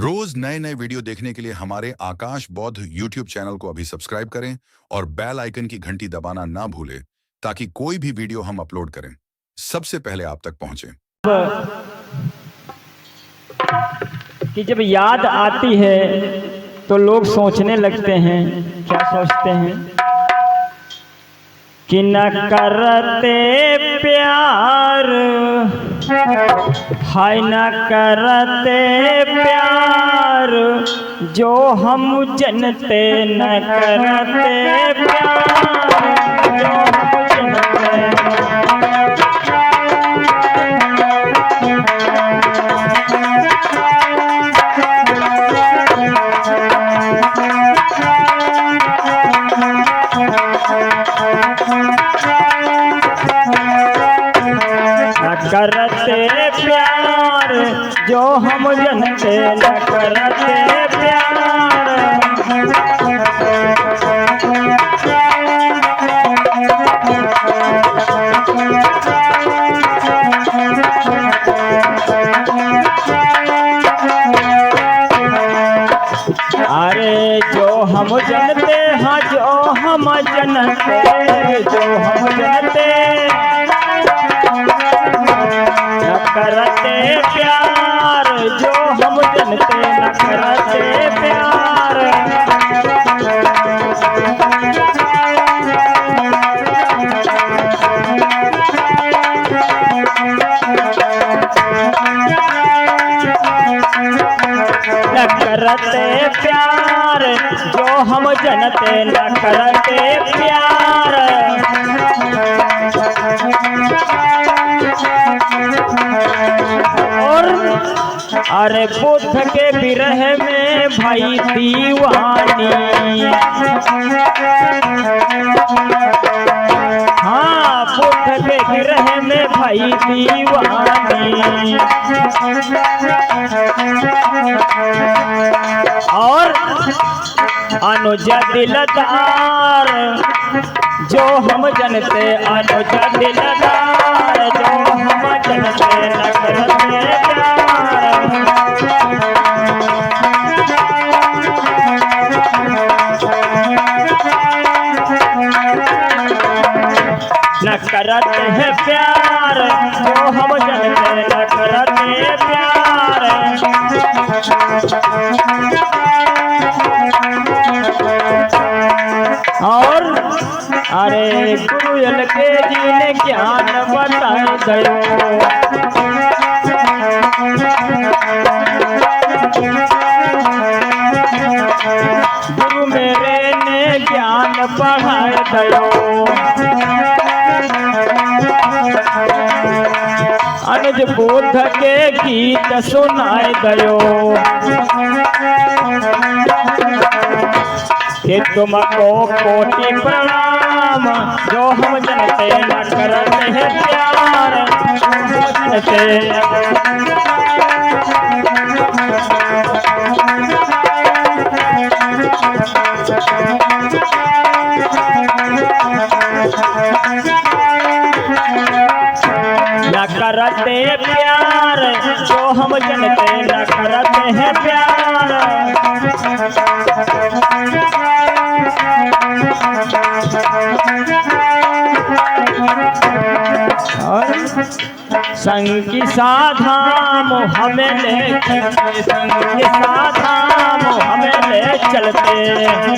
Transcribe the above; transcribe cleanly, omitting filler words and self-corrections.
रोज नए नए वीडियो देखने के लिए हमारे आकाश बौद्ध यूट्यूब चैनल को अभी सब्सक्राइब करें और बेल आइकन की घंटी दबाना ना भूलें ताकि कोई भी वीडियो हम अपलोड करें सबसे पहले आप तक पहुंचे। कि जब याद आती है तो लोग सोचने लगते हैं, क्या सोचते हैं कि न करते प्यार, हाय न करते प्यार जो हम जनते, न करते प्यार जो हम करते प्यार जो हम जनते, न करते प्यार। अरे जो हम जनते, हाँ जो हम जनते, जो हम जनते न करते प्यार जो हम जनते, न करते प्यार। न करते प्यार जो हम जनते, न करते प्यार। और अरे बुद्ध के विरह में भाई दीवानी, हाँ बुद्ध के विरह में भाई दीवानी। और अनुज दिलदार जो हम जनते, अनुज दिलदार जो हम जनते, न करते प्यार। न करते हैं प्यार जो हम जनते, न करते प्यार। और अरे गुरु के जी ने ज्ञान बताए गयो, गुरु मेरे ने ज्ञान पढ़ाए गयो। अनुज बुद्ध के गीत सुनाए गयो कि तुमको कोटि प्रणाम जो हम जनते, न करते हैं प्यार जनते। न करते प्यार जो हम जनते, न करते हैं प्यार। और संग की साधाम हमें ले चलते, संग की साधाम हमें ले चलते।